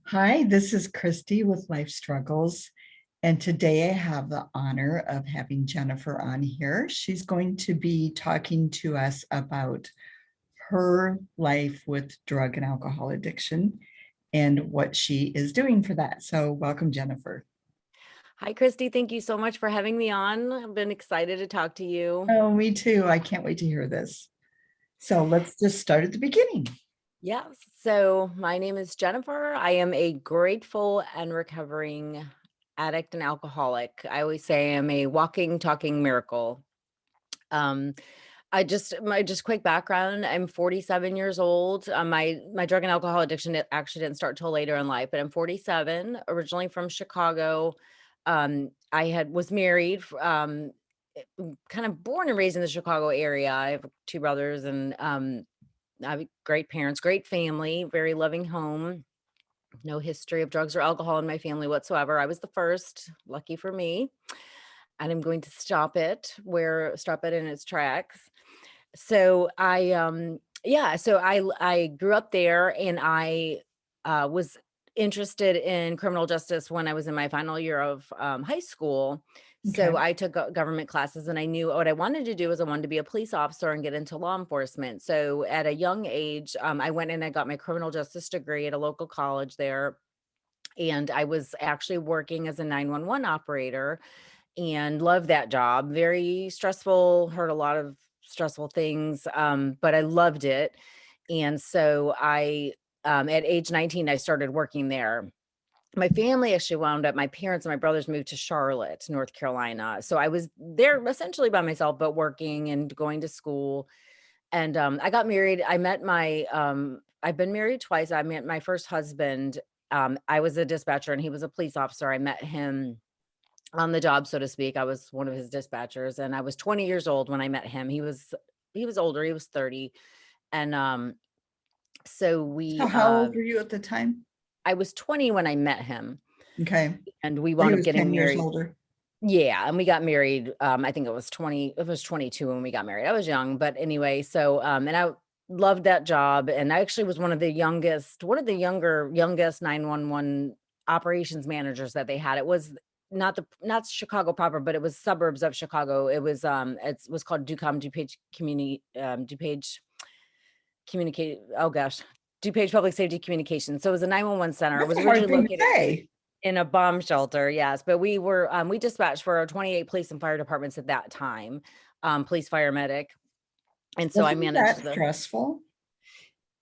Hi, this is Christy with Life Struggles. And today I have the honor of having Jennifer on here. She's going to be talking to us about her life with drug and alcohol addiction and what she is doing for that. So, welcome, Jennifer. Hi, Christy. Thank you so much for having me on. I've been excited to talk to you. Oh, me too. I can't wait to hear this. So, let's just start at the beginning. Yes. So, my name is Jennifer. I am a grateful and recovering addict and alcoholic. I always say I'm a walking, talking miracle. Um, my quick background. I'm 47 years old. My drug and alcohol addiction actually didn't start till later in life, but I'm 47, originally from Chicago. I had was married, kind of born and raised in the Chicago area. I have two brothers and I have great parents, great family, very loving home. No history of drugs or alcohol in my family whatsoever. I was the first, lucky for me. And I'm going to stop it in its tracks. So I grew up there and I was interested in criminal justice when I was in my final year of high school. Okay. So I took government classes and I knew what I wanted to do was I wanted to be a police officer and get into law enforcement. So at a young age, I went and I got my criminal justice degree at a local college there. And I was actually working as a 911 operator and loved that job. Very stressful, heard a lot of stressful things, but I loved it. And so at age 19, I started working there. My family actually wound up, my parents and my brothers moved to Charlotte, North Carolina. So I was there essentially by myself, but working and going to school. And I got married. I've been married twice. I met my first husband. I was a dispatcher and he was a police officer. I met him on the job, so to speak. I was one of his dispatchers, and I was 20 years old when I met him. He was older, he was 30. And so So, how old were you at the time? I was 20 when I met him, Okay. and we So, he wound up was getting 10 years married. older. Yeah, and we got married. I think it was 22 when we got married. I was young, but anyway, so and I loved that job. And I actually was one of the youngest 911 operations managers that they had. It was not Chicago proper, but it was suburbs of Chicago. It was called DuPage Community DuPage Communicate oh gosh, DuPage Public Safety Communications. So it was a 911 center. It That's was a hard originally thing to located say. in a bomb shelter, yes, but we dispatched for our 28 police and fire departments at that time, police, fire, medic, and so I Wasn't managed that the stressful?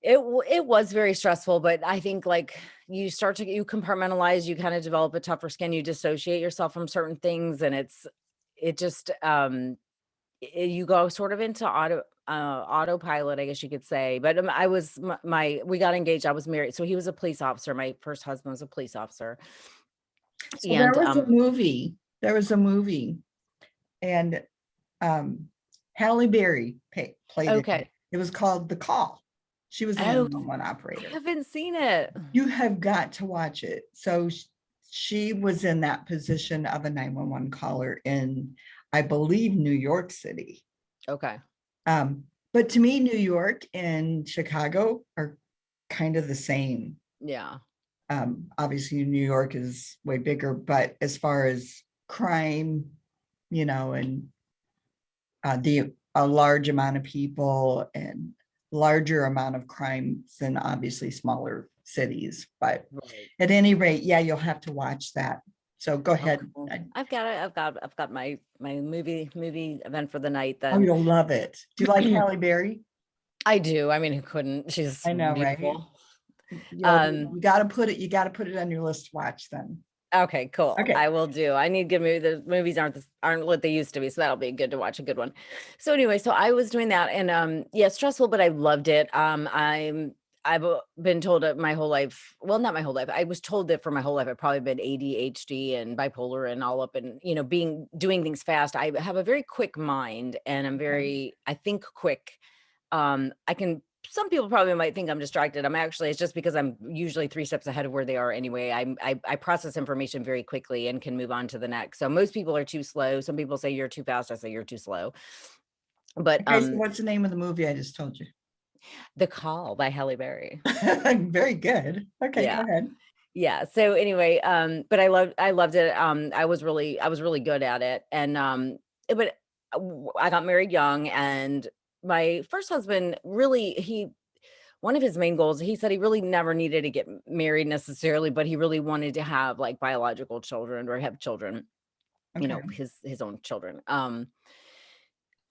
it was very stressful, but I think, like, you compartmentalize, you kinda develop a tougher skin, you dissociate yourself from certain things, and it just, you go sort of into autopilot, I guess you could say, but, I was my we got engaged, I was married, so he was a police officer, my first husband was a police officer, So there and, was a movie. There was a movie, and um, Halle Berry played in it. okay. It was called The Call. She was a Oh, 911 I operator. haven't seen it. You have got to watch it. So she was in that position of a 911 caller in, I believe, New York City. Okay. But to me, New York and Chicago are kind of the same. Yeah. Obviously, New York is way bigger, but as far as crime, and the a large amount of people and larger amount of crimes than obviously smaller cities. But Right. at any rate, yeah, you'll have to watch that. So go Oh, ahead. cool. I've got it. I've got my movie event for the night Oh, then. you'll love it. Do you like Halle Berry? I do. I mean, who couldn't? She's I know, right? beautiful. You'll Um, you got to put it. You got to put it on your list to watch then. okay, cool. Okay. I will do. I need good movie. The movies aren't what they used to be, so that'll be good to watch a good one. So anyway, so I was doing that and yeah, stressful, but I loved it. I've been told it my whole life. Well, not my whole life. I was told that for my whole life I've probably been ADHD and bipolar and all up and doing things fast. I have a very quick mind and Okay. I think quick. I can Some people probably might think I'm distracted. It's just because I'm usually 3 steps ahead of where they are anyway. I process information very quickly and can move on to the next. So most people are too slow. Some people say you're too fast. I say you're too slow. But Okay. So what's the name of the movie I just told you? The Call by Halle Berry. Very good. Okay, go Yeah. ahead. Yeah. So anyway, but I loved it. I was really good at it. And, but I got married young, and my first husband really, one of his main goals, he said he really never needed to get married necessarily, but he really wanted to have like biological children or have children, Okay. his own children.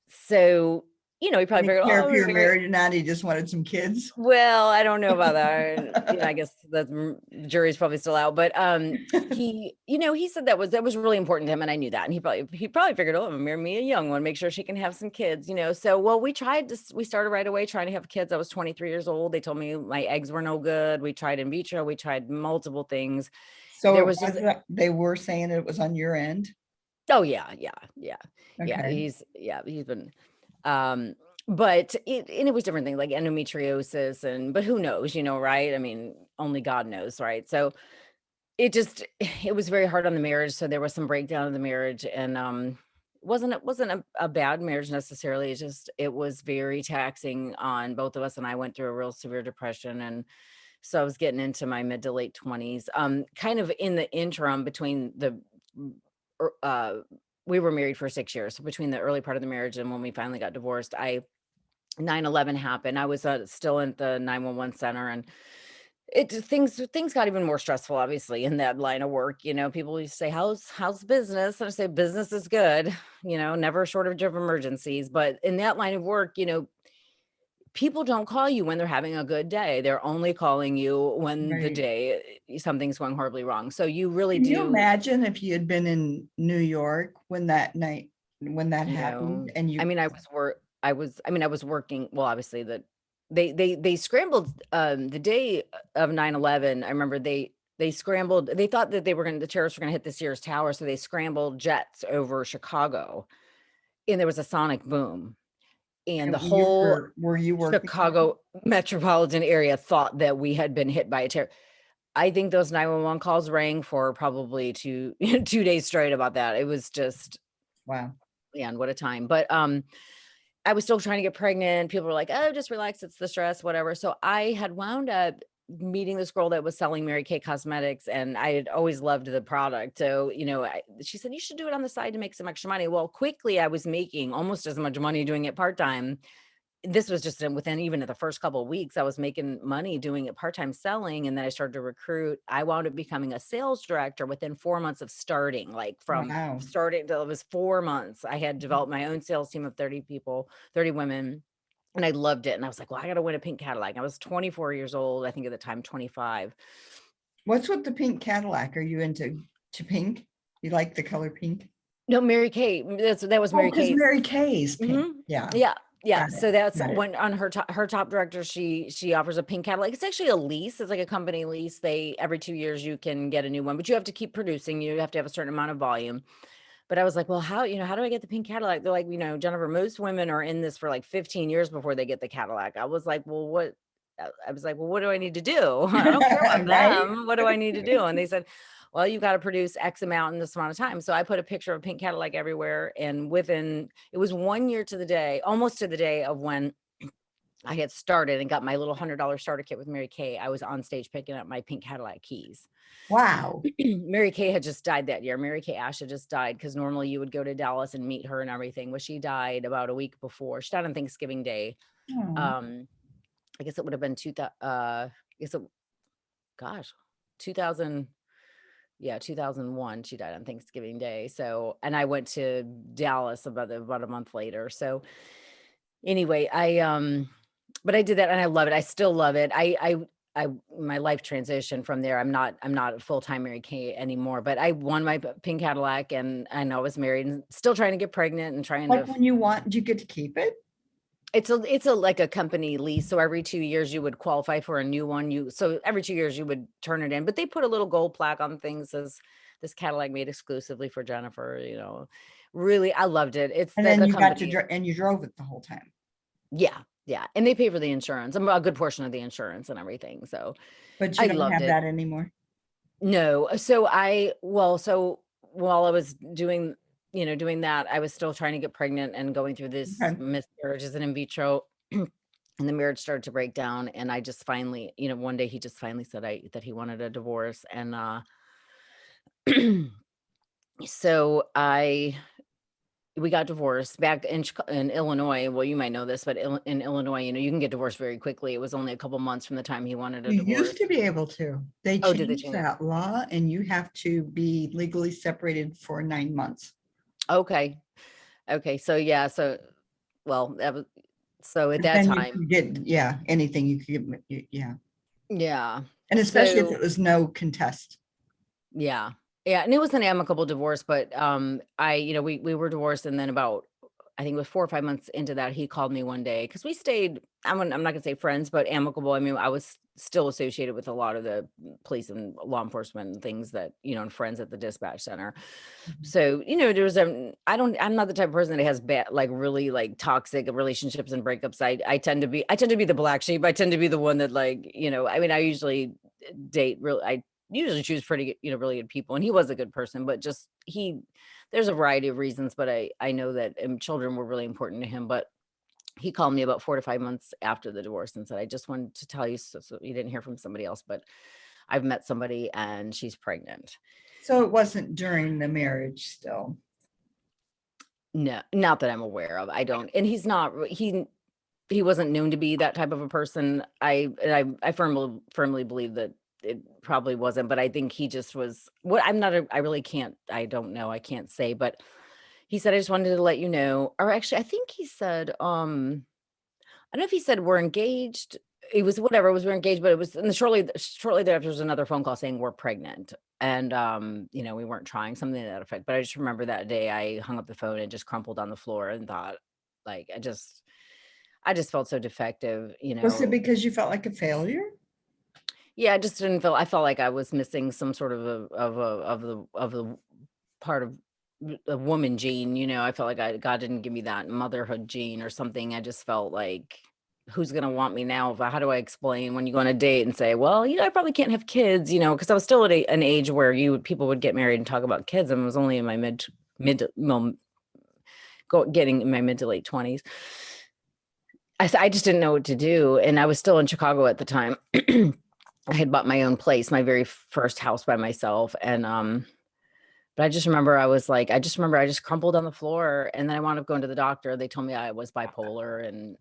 So, he He probably didn't figured, care oh, if we're you were married. married or not. He just wanted some kids. Well, I don't know about that. I guess the jury's probably still out, but, he said that was really important to him, and I knew that, and he probably figured, "Oh, I'm gonna marry me a young one, make sure she can have some kids." So, well, we started right away trying to have kids. I was 23 years old. They told me my eggs were no good. We tried in vitro, we tried multiple things. So There it was just wasn't, they were saying it was on your end. Oh, yeah, yeah, yeah. Yeah, Okay. he's been, um, but it was different things like endometriosis, but who knows, right? I mean, only God knows, right? So it was very hard on the marriage. So there was some breakdown of the marriage, and it wasn't a bad marriage necessarily. It was very taxing on both of us, and I went through a real severe depression, and so I was getting into my mid to late 20s. Kind of in the interim between er, uh, we were married for 6 years. So between the early part of the marriage and when we finally got divorced, 9/11 happened. I was still in the 911 center, and things got even more stressful, obviously, in that line of work. People used to say, how's business? And I say, business is good, never a shortage of emergencies. But in that line of work, people don't call you when they're having a good day. They're only calling you when the Right. day something's going horribly wrong. So you really Can you do, imagine if you had been in New York when that night, when that happened no. and I you, mean, I was working. Well, obviously they scrambled the day of 9/11. I remember they scrambled. They thought that the terrorists were gonna hit the Sears Tower, so they scrambled jets over Chicago, and there was a sonic boom. And the and whole were you working? Chicago metropolitan area thought that we had been hit by a terror. I think those 911 calls rang for probably 2 2 days straight about that. It was just, Wow. man, what a time. But, I was still trying to get pregnant. People were like, "Oh, just relax. It's the stress, whatever." So I had wound up meeting this girl that was selling Mary Kay cosmetics, and I had always loved the product. So, she said, "You should do it on the side to make some extra money." Well, quickly I was making almost as much money doing it part-time. This was just within even the first couple of weeks, I was making money doing it part-time selling, and then I started to recruit. I wound up becoming a sales director within 4 months of starting, like from Wow. starting till it was 4 months. I had developed my own sales team of 30 people, 30 women, and I loved it. And I was like, well, I got to win a pink Cadillac. I was 24 years old, I think at the time, 25. What's with the pink Cadillac? Are you into pink? You like the color pink? No, Mary Kay. That was Oh, Mary because Kay's. Mary Kay's pink. Mhm. Yeah, Yeah, yeah. got it. So that's Got it. when on her top director, she offers a pink Cadillac. It's actually a lease. It's like a company lease. They every 2 years you can get a new one, but you have to keep producing. You have to have a certain amount of volume. But I was like, well, how do I get the pink Cadillac? They're like, Jennifer, most women are in this for like 15 years before they get the Cadillac. I was like, well, what? I was like, well, what do I need to do? I don't care about Right? them. What do I need to do? And they said, well, you got to produce X amount in this amount of time. So I put a picture of a pink Cadillac everywhere. And it was 1 year to the day, almost to the day of when I had started and got my little $100 starter kit with Mary Kay. I was on stage picking up my pink Cadillac keys. Wow. Mary Kay had just died that year. Mary Kay Ash had just died because normally you would go to Dallas and meet her and everything. Well, she died about a week before. She died on Thanksgiving Day. Oh, Um, I guess it would have been 2000. I guess it, gosh, 2000. Yeah, 2001. She died on Thanksgiving Day. So, and I went to Dallas about a month later. So, anyway, but I did that and I love it. I still love it. My life transition from there. I'm not a full-time Mary Kay anymore, but I won my pink Cadillac, and I know I was married and still trying to get pregnant and trying to, like when you want, do you get to keep it? it's a like a company lease. So every 2 years you would qualify for a new one. So every 2 years you would turn it in, but they put a little gold plaque on things as this Cadillac made exclusively for Jennifer. Really, I loved it. It's And the then you got to, company. and you drove it the whole time. Yeah, yeah, and they pay for the insurance, a good portion of the insurance and everything, so But you I don't loved have it. that anymore. No, so while I was doing that, I was still trying to get pregnant and going through this Okay. miscarriages and in vitro. and the marriage started to break down. And I just finally, one day he just finally said that he wanted a divorce. And so we got divorced back in Illinois. Well, you might know this, but in Illinois, you can get divorced very quickly. It was only a couple months from the time he wanted a You used divorce. to be able to. They Oh, did they changed change? that law and you have to be legally separated for 9 months. Okay. Okay. So yeah. So, well, so at But that then you time, could get, yeah, anything you could get, yeah. yeah. And especially if it So was no contest. yeah. Yeah, and it was an amicable divorce, but, we were divorced, and then about, I think it was 4 or 5 months into that, he called me one day because we stayed, I'm not gonna say friends, but amicable. I mean, I was still associated with a lot of the police and law enforcement and things that, and friends at the dispatch center. Mhm. So, there's, I'm not the type of person that has bad, like, really, like, toxic relationships and breakups. I tend to be the black sheep. I tend to be the one that, like, I mean, I usually I usually choose pretty good, really good people. And he was a good person, but just there's a variety of reasons, but I know that children were really important to him. But he called me about 4 to 5 months after the divorce and said, I just wanted to tell you, so you didn't hear from somebody else, but I've met somebody and she's pregnant. So it wasn't during the marriage still. No, not that I'm aware of. I don't, and he's not, he wasn't known to be that type of a person. I firmly believe that it probably wasn't, but I think he just was what I really can't, I don't know, I can't say, but he said, I just wanted to let you know, or actually, I think he said, I don't know if he said we're engaged. It was whatever, it was we're engaged, but it was, and shortly thereafter, there was another phone call saying we're pregnant. And, we weren't trying, something to that effect. But I just remember that day I hung up the phone and just crumpled on the floor and thought, like, I just felt so defective, Was it because you felt like a failure? Yeah, I just didn't feel, I felt like I was missing some sort of the part of a woman gene, I felt like God didn't give me that motherhood gene or something. I just felt like, who's gonna want me now? How do I explain when you go on a date and say, well, I probably can't have kids, because I was still at an age where people would get married and talk about kids, and I was only in my well, getting in my mid to late 20s. I just didn't know what to do, and I was still in Chicago at the time. I had bought my own place, my very first house by myself, and but I just crumpled on the floor, and then I wound up going to the doctor. They told me I was bipolar and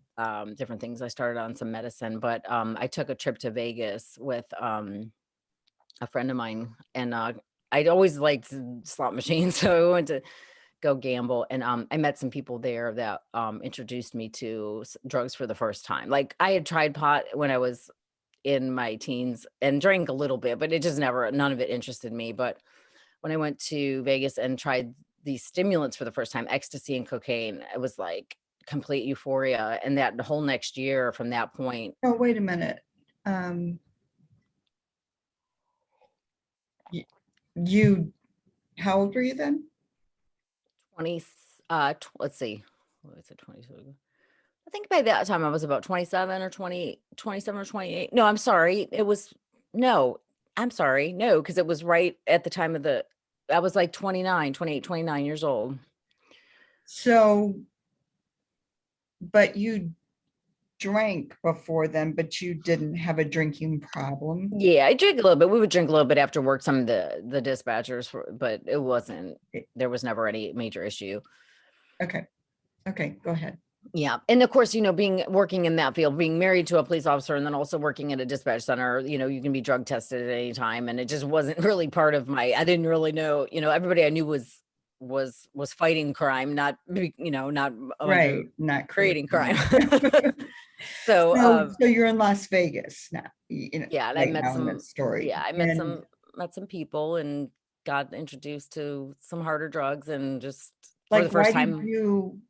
different things. I started on some medicine, but I took a trip to Vegas with a friend of mine, and I'd always liked slot machines, so I went to go gamble, and I met some people there that introduced me to drugs for the first time. Like, I had tried pot when I was in my teens and drank a little bit, but it just none of it interested me. But when I went to Vegas and tried these stimulants for the first time, ecstasy and cocaine, it was like complete euphoria. And that whole next year from that point, Oh, wait a minute. Um, you, how old were you then? 20, let's see, what was it, 20? I think by that time I was about 27 or 20, 27 or 28. No, I'm sorry. No, I'm sorry. No, because it was right at the time I was like 29, 28, 29 years old. So, but you drank before then, but you didn't have a drinking problem. Yeah, I drink a little bit. We would drink a little bit after work, some of the dispatchers, but there was never any major issue. Okay. Okay, go ahead. Yeah. And of course, working in that field, being married to a police officer and then also working at a dispatch center, you can be drug tested at any time. And it just wasn't really part of I didn't really know, everybody I knew was fighting crime, not a bunch of Right, not creating crime. creating. So, So you're in Las Vegas now, yeah, and I right met now in that some, story. yeah, I And met some people and got introduced to some harder drugs, and just for the like, first time.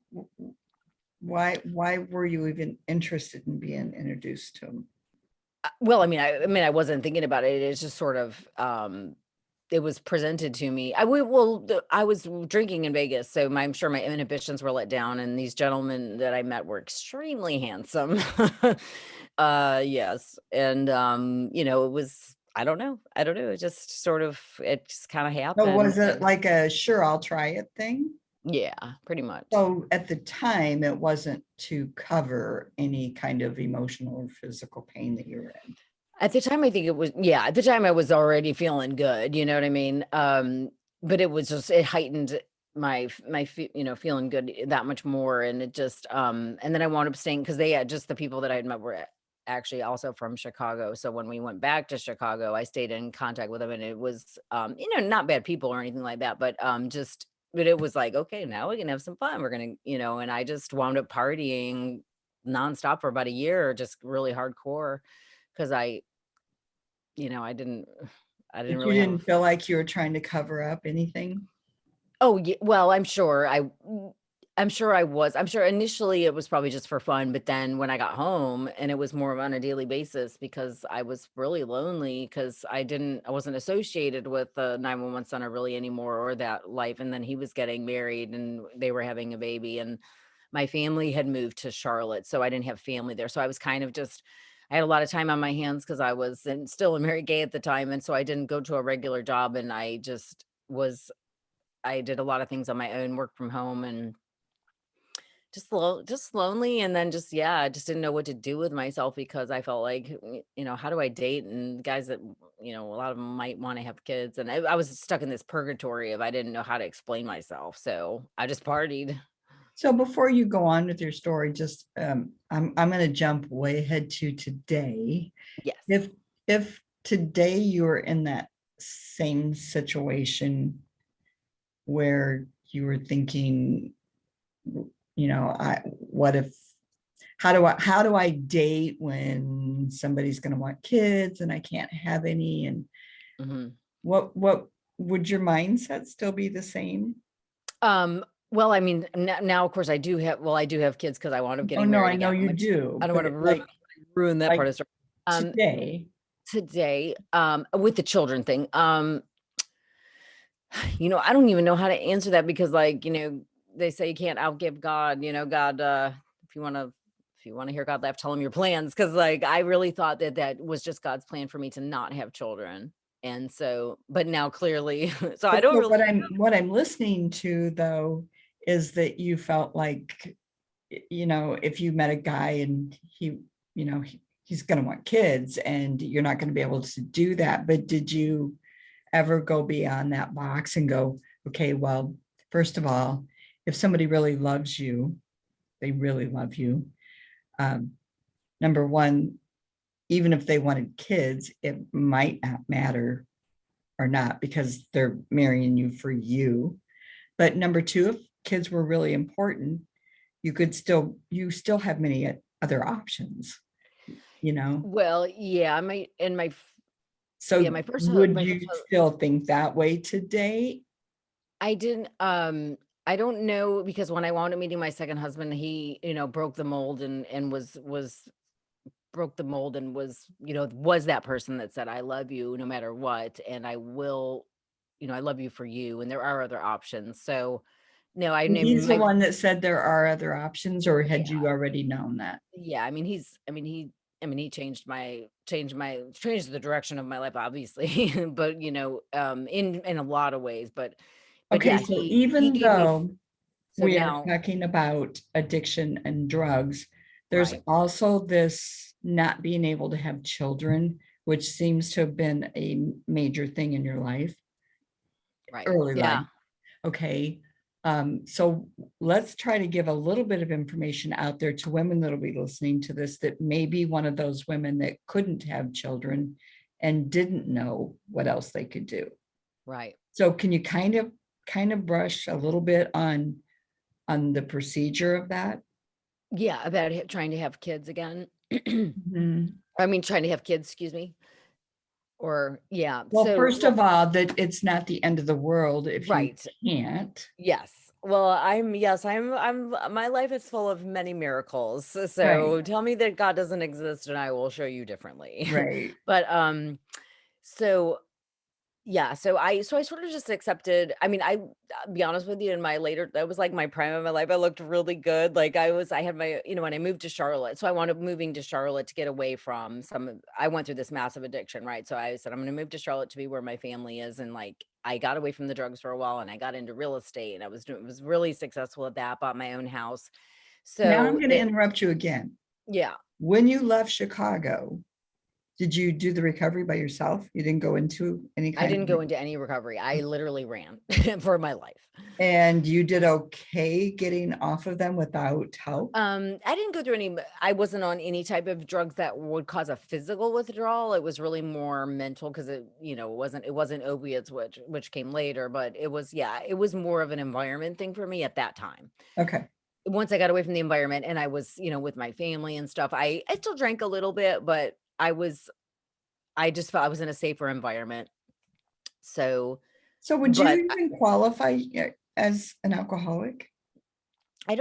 why were you even interested in being introduced to him? Well, I wasn't thinking about it. It's just sort of, it was presented to me. I was drinking in Vegas, so I'm sure my inhibitions were let down, and these gentlemen that I met were extremely handsome. Yes, and it was. I don't know. I don't know. It just kind of So happened. was it like a sure, I'll try it thing? Yeah, pretty much. So at the time, it wasn't to cover any kind of emotional or physical pain that you were in. At the time, I think it was, yeah, at the time I was already feeling good, you know what I mean? But it was just, it heightened feeling good that much more. And it just, and then I wound up staying because they had just the people that I had met were actually also from Chicago. So when we went back to Chicago, I stayed in contact with them and it was, not bad people or anything like that, but but it was like, okay, now we can have some fun. We're going to, and I just wound up partying nonstop for about a year, just really hardcore because I didn't I didn't But you really have a didn't feel like you were trying to cover up anything? Oh, yeah, well, I'm sure I was. I'm sure initially it was probably just for fun, but then when I got home and it was more on a daily basis because I was really lonely because I wasn't associated with the 911 center really anymore or that life. And then he was getting married and they were having a baby and my family had moved to Charlotte, so I didn't have family there. So I was kind of just I had a lot of time on my hands because I was still a married gay at the time. And so I didn't go to a regular job and I did a lot of things on my own, work from home and just lonely and then just yeah, I just didn't know what to do with myself because I felt like, how do I date and guys that, a lot of them might want to have kids and I was stuck in this purgatory of I didn't know how to explain myself. So I just partied. So before you go on with your story, just I'm going to jump way ahead to today. Yes. If today you were in that same situation where you were thinking, I what if how do I date when somebody's going to want kids and I can't have any? And Mhm. what would your mindset still be the same? Well, I mean, now of course I do have kids because I wound up Oh getting no, married I know again, you which do, I don't but want to like ruin that part like of the story. Um, today, today, with the children thing, I don't even know how to answer that because they say you can't outgive God, God, if you want to hear God laugh, tell him your plans. Cause like, I really thought that that was just God's plan for me to not have children. And so, but now clearly, so I but don't so really, what I'm listening to though is that you felt like, if you met a guy and he's going to want kids and you're not going to be able to do that. But did you ever go beyond that box and go, okay, well, first of all, if somebody really loves you, they really love you. Um, Number one, even if they wanted kids, it might not matter or not because they're marrying you for you. But number two, if kids were really important, you still have many other options, you know? well, yeah, So my first, would you still think that way today? I didn't, I don't know because when I wound up meeting my second husband, he, broke the mold and was broke the mold and was that person that said, I love you no matter what. And I will, I love you for you. And there are other options. So no, I He's mean, the one that said there are other options, or had yeah, you already known that? yeah. He changed the direction of my life, obviously, but in a lot of ways, but Okay, yeah, so he even gave me, though so we are now, talking about addiction and drugs, there's right, also this not being able to have children, which seems to have been a major thing in your life, right. early life. Yeah. Okay. So let's try to give a little bit of information out there to women that'll be listening to this that may be one of those women that couldn't have children and didn't know what else they could do. Right. So can you kind of brush a little bit on the procedure of that? Yeah, about trying to have kids again. Mhm. I mean, trying to have kids, excuse me. Or yeah. Well, So first of all, that it's not the end of the world if you right. can't. Yes. Well, I'm my life is full of many miracles. Right, So tell me that God doesn't exist and I will show you differently. right. But so yeah, so I sort of just accepted. I mean, I'll be honest with you, in my later that was like my prime of my life. I looked really good. Like I had my, when I moved to Charlotte. So I wound up moving to Charlotte to get away from I went through this massive addiction, right? So I said, I'm gonna move to Charlotte to be where my family is. And like I got away from the drugs for a while and I got into real estate and I was really successful at that, bought my own house. Now I'm So going to interrupt you again. yeah, When you left Chicago, did you do the recovery by yourself? You didn't go into any I kind didn't of, go into any recovery. I literally ran for my life. and you did okay getting off of them without help? I didn't go through I wasn't on any type of drugs that would cause a physical withdrawal. It was really more mental because it wasn't opiates, which came later, but it was, yeah, it was more of an environment thing for me at that time. Okay. Once I got away from the environment and I was, with my family and stuff, I still drank a little bit, but I just felt I was in a safer environment. So, So would but you even qualify as an alcoholic? I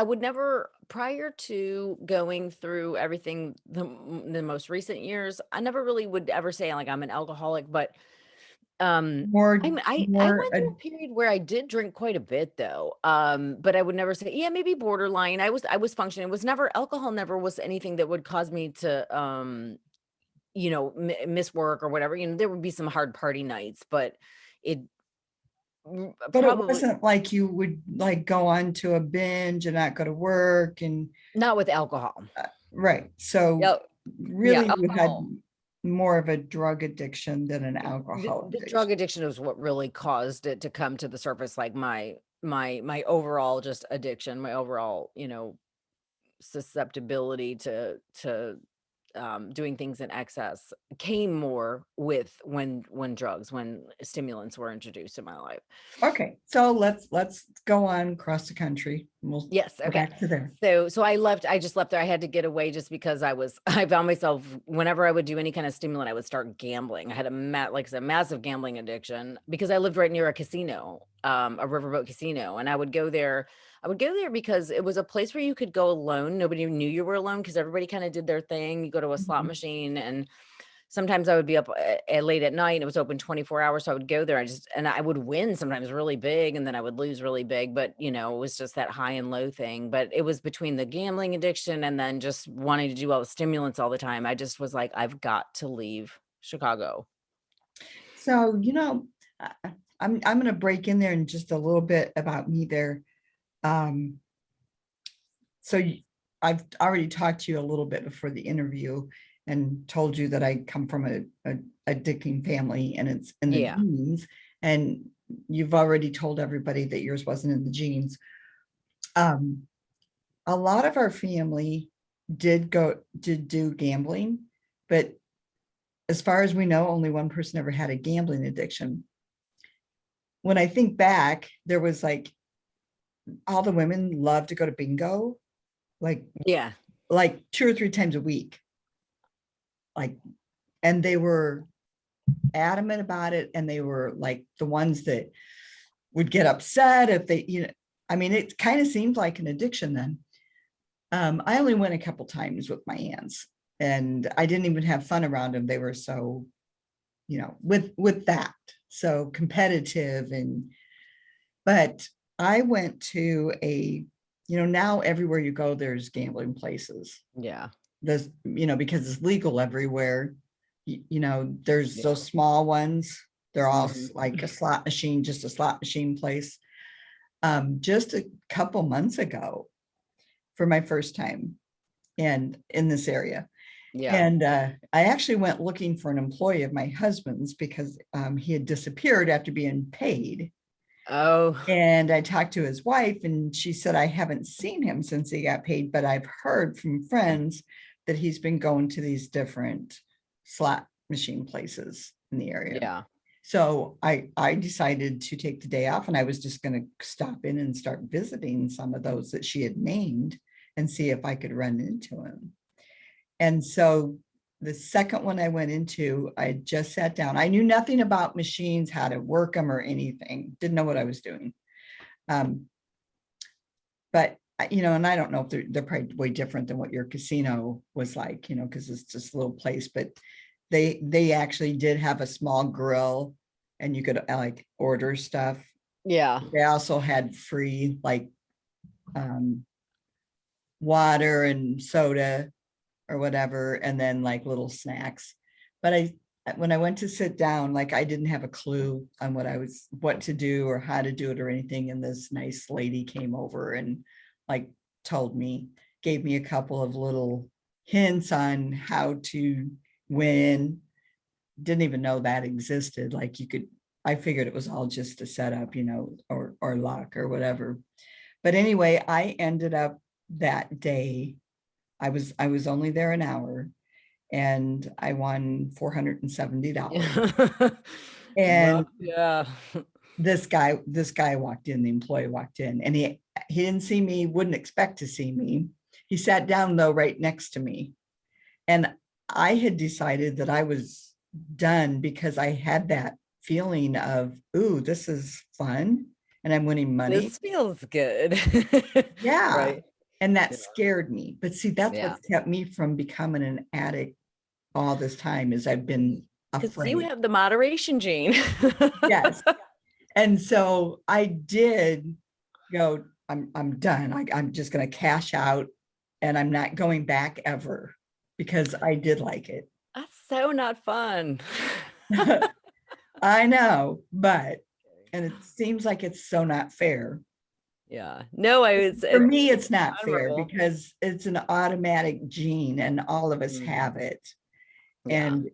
would never, prior to going through everything, the most recent years, I never really would ever say like I'm an alcoholic, but More, I more, went through a period where I did drink quite a bit though. But I would never say, yeah, maybe borderline. I was functioning. It was never, alcohol never was anything that would cause me to miss work or whatever. There would be some hard party nights, but it but it probably wasn't like you would like go on to a binge and not go to work and not with alcohol. right. So Yeah, yeah, really you had alcohol. more of a drug addiction than an alcohol The addiction. drug addiction is what really caused it to come to the surface, like my overall just addiction, my overall, susceptibility to doing things in excess came more with when stimulants were introduced in my life. Okay, so let's go on across the country. We'll Yes, go okay. back to there. So I just left there. I had to get away just because I found myself whenever I would do any kind of stimulant, I would start gambling. I had like I said, massive gambling addiction because I lived right near a casino, a riverboat casino, and I would go there because it was a place where you could go alone. Nobody knew you were alone because everybody kind of did their thing. You go to a slot Mhm. machine, and sometimes I would be up late at night. It was open 24 hours. So I would go there. And I would win sometimes really big and then I would lose really big. But, it was just that high and low thing. But it was between the gambling addiction and then just wanting to do all the stimulants all the time. I just was like, I've got to leave Chicago. So, I'm going to break in there in just a little bit about me there. Um, so I've already talked to you a little bit before the interview and told you that I come from a addicting family and it's in the Yeah. genes. And you've already told everybody that yours wasn't in the genes. Um, a lot of our family did do gambling, but as far as we know, only one person ever had a gambling addiction. When I think back, there was like all the women loved to go to bingo, like Yeah. like 2 or 3 times a week. Like, and they were adamant about it, and they were like the ones that would get upset if they, I mean, it kind of seemed like an addiction then. I only went a couple times with my aunts, and I didn't even have fun around them. They were so, with that, so competitive. But I went to now everywhere you go, there's gambling places. Yeah. There's, because it's legal everywhere. There's Yeah. those small ones. They're all Mhm. like a slot machine, just a slot machine place. Just a couple months ago for my first time and in this area. Yeah. And I actually went looking for an employee of my husband's because he had disappeared after being paid. Oh, And I talked to his wife, and she said, I haven't seen him since he got paid, but I've heard from friends that he's been going to these different slot machine places in the area. yeah. So I decided to take the day off, and I was just going to stop in and start visiting some of those that she had named and see if I could run into him. And so the second one I went into, I just sat down. I knew nothing about machines, how to work them or anything. Didn't know what I was doing. But and I don't know if they're probably way different than what your casino was like, because it's just a little place. But they actually did have a small grill, and you could like order stuff. Yeah. They also had free like water and soda or whatever, and then like little snacks. But when I went to sit down, like I didn't have a clue on what to do or how to do it or anything. And this nice lady came over and like gave me a couple of little hints on how to win. Didn't even know that existed. Like I figured it was all just a setup, or luck or whatever. But anyway, I ended up that day. I was only there an hour and I won $470. Well, And yeah. this guy walked in, the employee walked in, and he didn't see me, wouldn't expect to see me. He sat down though right next to me. And I had decided that I was done because I had that feeling of, ooh, this is fun and I'm winning money. This feels good. Yeah. Right. And that Yeah. scared me. But see, that's Yeah. what's kept me from becoming an addict all this time is I've been Because you afraid. have the moderation gene. Yes. And so I did go, I'm done. I'm just going to cash out and I'm not going back ever because I did like it. That's so not fun. I know, and it seems like it's so not fair. Yeah. No, For it's me, it's not fair admirable. because it's an automatic gene and all of us Mm, have it. yeah. And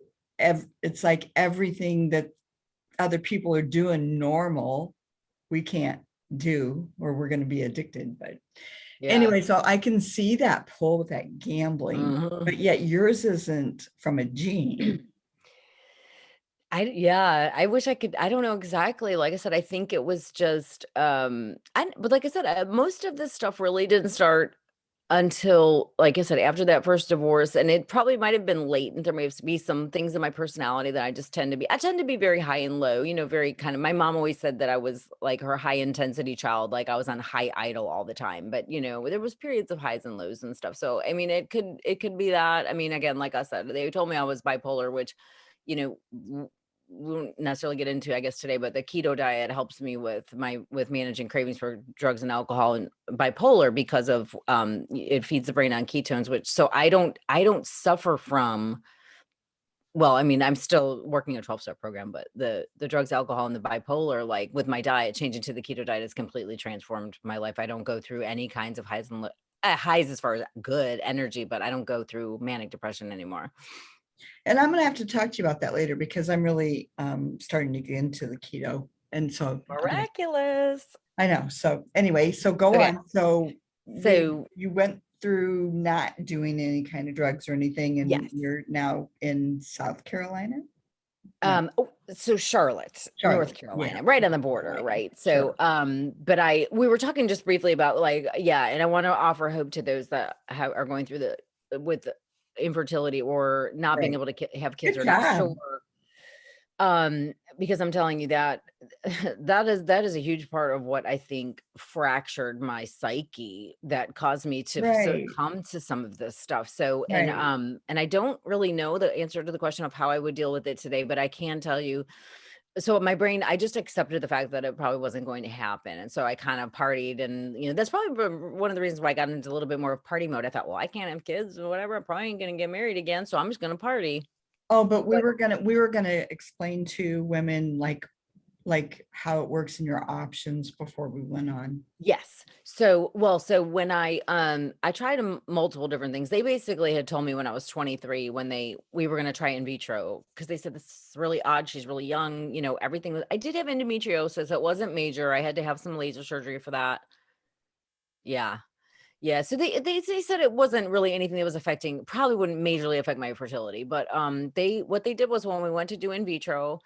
it's like everything that other people are doing normal, we can't do, or we're going to be addicted. But Yeah. anyway, so I can see that pull with that gambling, Mhm. but yet yours isn't from a gene. Yeah, I wish I could. I don't know exactly. Like I said, I think it was just but like I said, most of this stuff really didn't start until, like I said, after that first divorce. And it probably might have been late, and there may be some things in my personality that I tend to be very high and low, very kind of, my mom always said that I was like her high intensity child, like I was on high idle all the time. But there was periods of highs and lows and stuff. So I mean, it could be that. I mean, again, like I said, they told me I was bipolar, which, you know, we won't necessarily get into, I guess, today, but the keto diet helps me with managing cravings for drugs and alcohol and bipolar because of it feeds the brain on ketones, which so I don't suffer from. Well, I mean, I'm still working a 12-step program, but the drugs, alcohol, and the bipolar, like with my diet, changing to the keto diet has completely transformed my life. I don't go through any kinds of highs as far as good energy, but I don't go through manic depression anymore. And I'm going to have to talk to you about that later because I'm really starting to get into the keto. And so Miraculous. I know. So anyway, so go Okay. on. So So you went through not doing any kind of drugs or anything, and yes. you're now in South Carolina? No, So Charlotte, North Charlotte. Yeah. Carolina, right on the North border, Carolina. right? Sure. So, but we were talking just briefly about like, yeah, and I want to offer hope to those that are going through with infertility or not being Right. able to have kids Good or not sure. job. Because I'm telling you that that is a huge part of what I think fractured my psyche that caused me to Right. succumb to some of this stuff. So, Right. and I don't really know the answer to the question of how I would deal with it today, but I can tell you, so my brain, I just accepted the fact that it probably wasn't going to happen. And so I kind of partied, and that's probably one of the reasons why I got into a little bit more of party mode. I thought, well, I can't have kids or whatever. I'm probably gonna get married again, so I'm just gonna party. Oh, but we were gonna explain to women like how it works in your options before we went on. Yes. So when I tried multiple different things. They basically had told me when I was 23, when we were going to try in vitro, because they said this is really odd. She's really young. Everything was. I did have endometriosis. It wasn't major. I had to have some laser surgery for that. Yeah. Yeah. So they said it wasn't really anything that was affecting, probably wouldn't majorly affect my fertility. But what they did was when we went to do in vitro,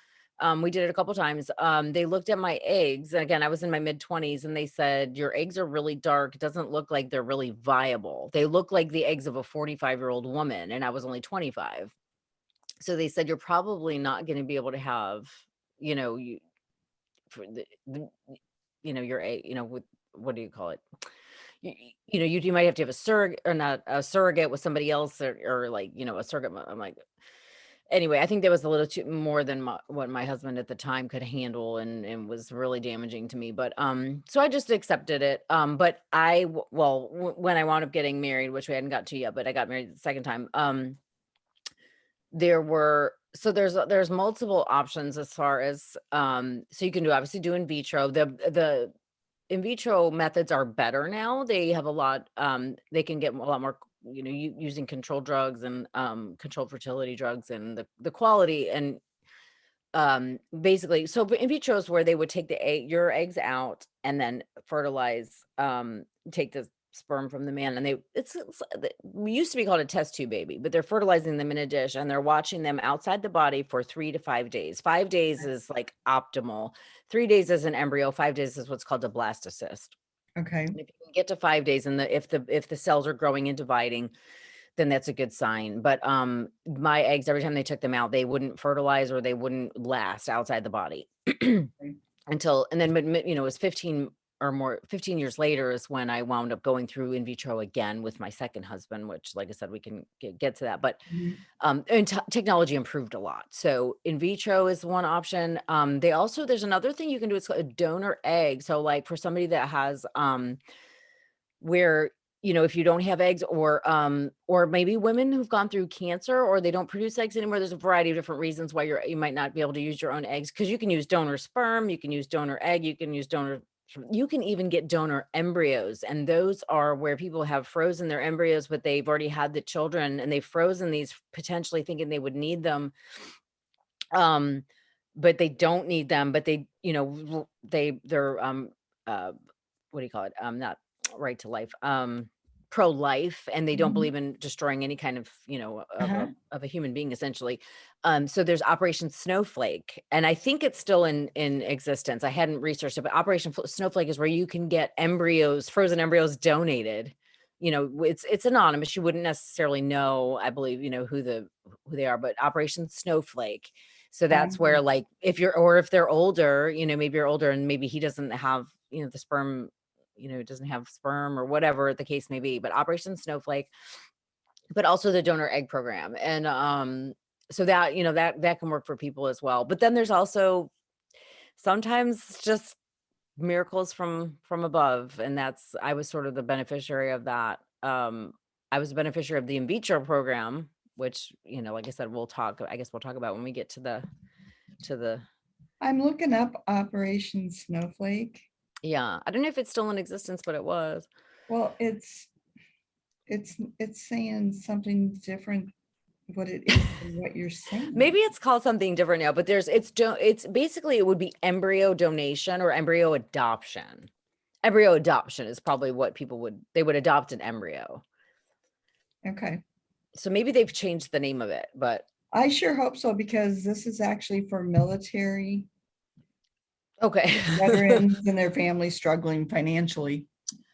we did it a couple times. They looked at my eggs. And again, I was in my mid-20s, and they said, your eggs are really dark. It doesn't look like they're really viable. They look like the eggs of a 45-year-old woman, and I was only 25. So they said, you're probably not going to be able to have, you for your egg, with, what do you call it? You might have to have a surrogate, or not a surrogate, with somebody else, or like, a surrogate. I'm like, anyway, I think that was a little too more than what my husband at the time could handle, and was really damaging to me. But so I just accepted it. But when I wound up getting married, which we hadn't got to yet, but I got married the second time. There were So there's multiple options as far as, so you can obviously do in vitro. The in vitro methods are better now. They have a lot, they can get a lot more, using controlled drugs and, controlled fertility drugs, and the quality and, basically, so in vitro is where they would take your eggs out and then fertilize, take the sperm from the man, and we used to be called a test tube baby, but they're fertilizing them in a dish and they're watching them outside the body for 3 to 5 days. 5 days is like optimal. 3 days is an embryo. 5 days is what's called a blastocyst. Okay. And if you can get to 5 days, and if the cells are growing and dividing, then that's a good sign. But my eggs, every time they took them out, they wouldn't fertilize or they wouldn't last outside the body until, and then, it was 15 years later is when I wound up going through in vitro again with my second husband, which, like I said, we can get to that. But Mhm. and technology improved a lot. So in vitro is one option. There's another thing you can do. It's called a donor egg. So like for somebody that has, where, if you don't have eggs, or maybe women who've gone through cancer, or they don't produce eggs anymore. There's a variety of different reasons why you might not be able to use your own eggs, because you can use donor sperm, you can use donor egg, you can even get donor embryos. And those are where people have frozen their embryos, but they've already had the children, and they've frozen these potentially thinking they would need them. But they don't need them, but they're what do you call it? Not right to life, pro-life, and they don't Mhm. believe in destroying any kind of, Uh-huh. of a human being, essentially. So there's Operation Snowflake, and I think it's still in existence. I hadn't researched it, but Snowflake is where you can get frozen embryos donated. It's anonymous. You wouldn't necessarily know, I believe, who they are, but Operation Snowflake. So that's where, like, if they're older, maybe you're older and maybe he doesn't have, the sperm, doesn't have sperm or whatever the case may be, but Operation Snowflake, but also the donor egg program. And so that, that can work for people as well. But then there's also sometimes just miracles from above. And I was sort of the beneficiary of that. I was a beneficiary of the in vitro program, which, like I said, I guess we'll talk about when we get to the, I'm looking up Operation Snowflake. yeah, I don't know if it's still in existence, but it was. Well, it's saying something different what it is than what you're saying. Maybe it's called something different now, but it's basically, it would be embryo donation or embryo adoption. Embryo adoption is probably what they would adopt an embryo. Okay. So maybe they've changed the name of it, but I sure hope so, because this is actually for military okay. veterans and their families struggling financially.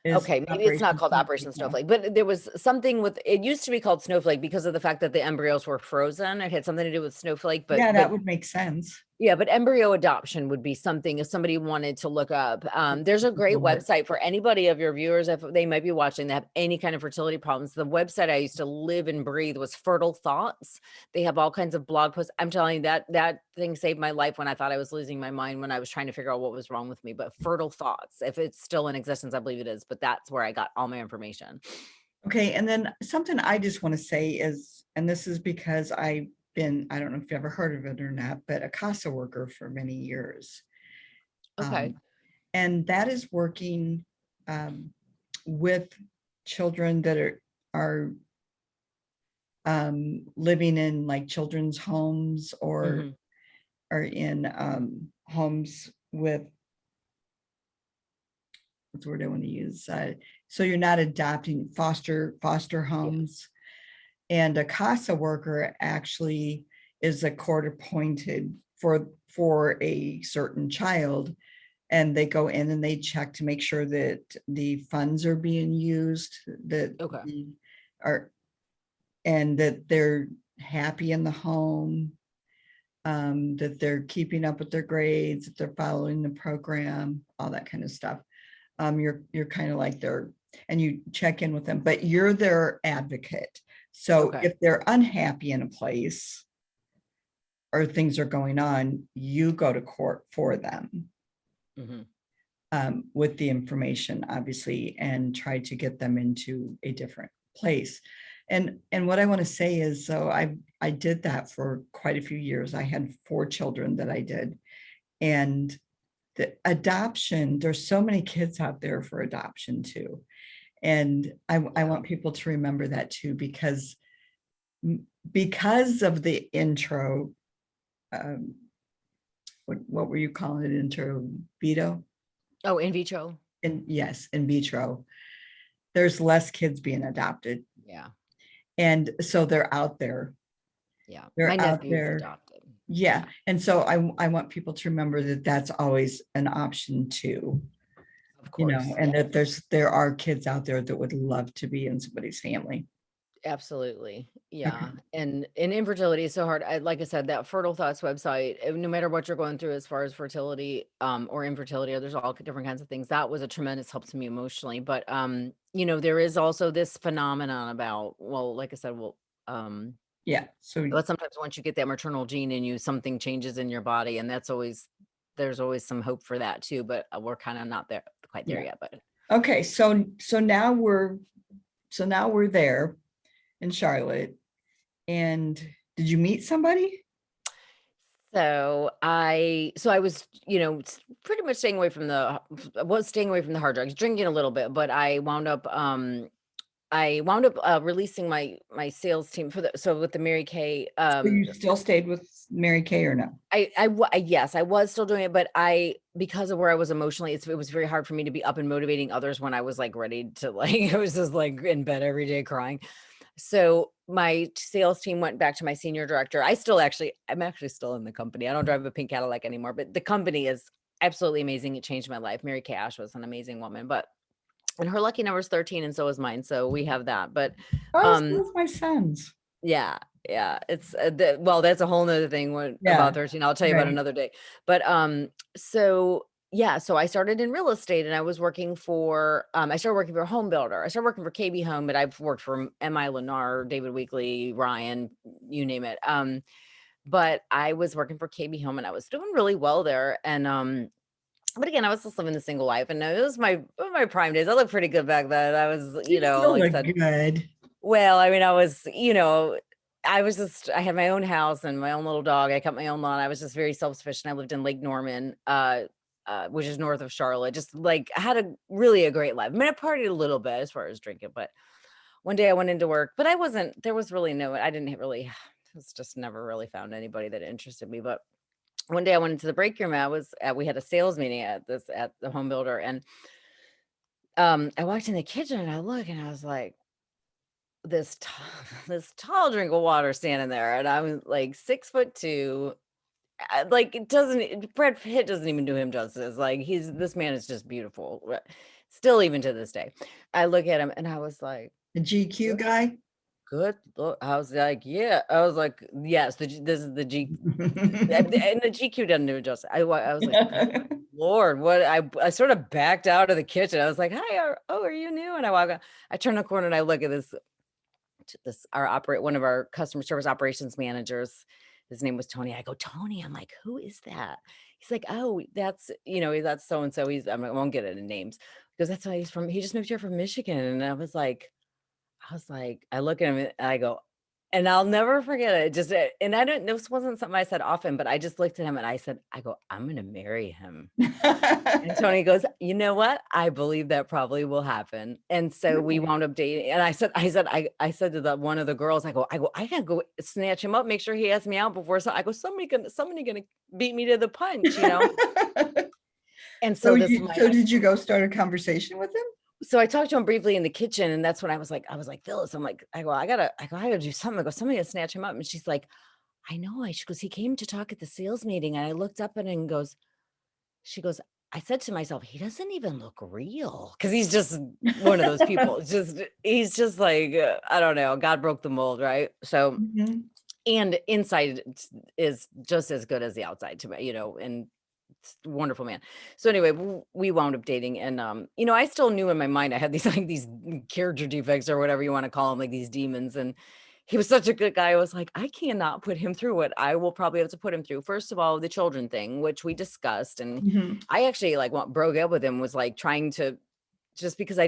Okay, maybe it's not Operation called Snowflake Operation now. Snowflake, but there was something it used to be called Snowflake because of the fact that the embryos were frozen. It had something to do with Snowflake, Yeah, but that would make sense. yeah, but embryo adoption would be something if somebody wanted to look up. There's a great Google it. website for anybody of your viewers, if they might be watching, that have any kind of fertility problems. The website I used to live and breathe was Fertile Thoughts. They have all kinds of blog posts. I'm telling you, that thing saved my life when I thought I was losing my mind, when I was trying to figure out what was wrong with me. But Fertile Thoughts, if it's still in existence, I believe it is, but that's where I got all my information. Okay, and then something I just want to say is, and this is because I don't know if you ever heard of it or not, but a CASA worker for many years. Okay. And that is working with children that are living in like children's homes, or are in homes with, what's the word I want to use? So you're not adopting, foster homes. And a CASA worker actually is a court appointed for a certain child, and they go in and they check to make sure that the funds are being used, that Okay. are, and that they're happy in the home, that they're keeping up with their grades, that they're following the program, all that kind of stuff. You're kind of like and you check in with them, but you're their advocate. So Okay. if they're unhappy in a place or things are going on, you go to court for them, with the information, obviously, and try to get them into a different place. And what I want to say is, so I did that for quite a few years. I had 4 children that I did. And the adoption, there's so many kids out there for adoption too. And I want people to remember that too, because of the intro, um, what were you calling it? Intro veto? Oh, in vitro. And yes, in vitro. There's less kids being adopted. Yeah. And so they're out there. Yeah. My They're out nephew is there. adopted. Yeah. And so I want people to remember that that's always an option too, Of course. and Yeah. that there are kids out there that would love to be in somebody's family. Absolutely. Okay. Yeah. And infertility is so hard. Like I said, that Fertile Thoughts website, no matter what you're going through as far as fertility, or infertility, or there's all different kinds of things. That was a tremendous help to me emotionally. But there is also this phenomenon about, well, like I said, Yeah. So but sometimes once you get that maternal gene in you, something changes in your body, and there's always some hope for that too. But we're kind of not there quite there yeah. yet. But Okay. So now we're there in Charlotte. And did you meet somebody? So I was, pretty much staying away from the hard drugs, drinking a little bit, but I wound up releasing my sales team with the Mary Kay. So you still stayed with Mary Kay or no? Yes, I was still doing it, but because of where I was emotionally, it was very hard for me to be up and motivating others when I was like ready to I was just like in bed every day crying. So my sales team went back to my senior director. I'm actually still in the company. I don't drive a pink Cadillac anymore, but the company is absolutely amazing. It changed my life. Mary Kay Ash was an amazing woman, and her lucky number is 13, and so is mine. So we have that. But Oh, so with my sons. yeah, yeah, it's that's a whole nother thing Yeah. about 13. I'll tell you about Right. another day. But so yeah, so I started in real estate, and I started working for a home builder. I started working for KB Home, but I've worked for MI Lennar, David Weekley, Ryan, you name it. But I was working for KB Home, and I was doing really well there. And but again, I was just living the single life, and it was my prime days. I looked pretty good back then. I was, You still like I look said, good. well, I mean, I had my own house and my own little dog. I cut my own lawn. I was just very self-sufficient. I lived in Lake Norman, which is north of Charlotte. Just like I had a great life. I mean, I partied a little bit as far as drinking, but one day I went into work, but there was really I didn't really, it's just never really found anybody that interested me. But one day I went into the break room. We had a sales meeting at the home builder, and I walked in the kitchen and I look and I was like, this tall, this tall drink of water standing there, and I'm like 6'2". Like Brad Pitt doesn't even do him justice. Like this man is just beautiful. Still, even to this day, I look at him and I was like, The GQ guy. good look. I was like, yeah. I was like, yes. This is the G, and the GQ doesn't do it justice. I was like, good Lord, what? I sort of backed out of the kitchen. I was like, hi, are you new? And I walk out. I turn the corner and I look at one of our customer service operations managers. His name was Tony. I go, Tony. I'm like, who is that? He's like, oh, that's so and so. I won't get into names because that's why he's from. He just moved here from Michigan, and I look at him and I go, and I'll never forget it. And I don't. This wasn't something I said often, but I just looked at him and I go, I'm gonna marry him. And Tony goes, you know what? I believe that probably will happen. And so we wound up dating. And I said to one of the girls, I gotta go snatch him up, make sure he has me out before. So I go, somebody gonna beat me to the punch, And so So did you go start a conversation with him? so I talked to him briefly in the kitchen, and that's when I was like, Phyllis, I gotta do something. I go, somebody gotta snatch him up. And she's like, I know. She goes, he came to talk at the sales meeting. And I looked up at him and she goes, I said to myself, he doesn't even look real, because he's just one of those people. He's just like, I don't know. God broke the mold, right? So, and inside is just as good as the outside to me, and wonderful man. So anyway, we wound up dating, and I still knew in my mind I had these character defects or whatever you want to call them, like these demons. And he was such a good guy. I was like, I cannot put him through what I will probably have to put him through. First of all, the children thing, which we discussed, and I actually broke up with him, was like trying to, just because I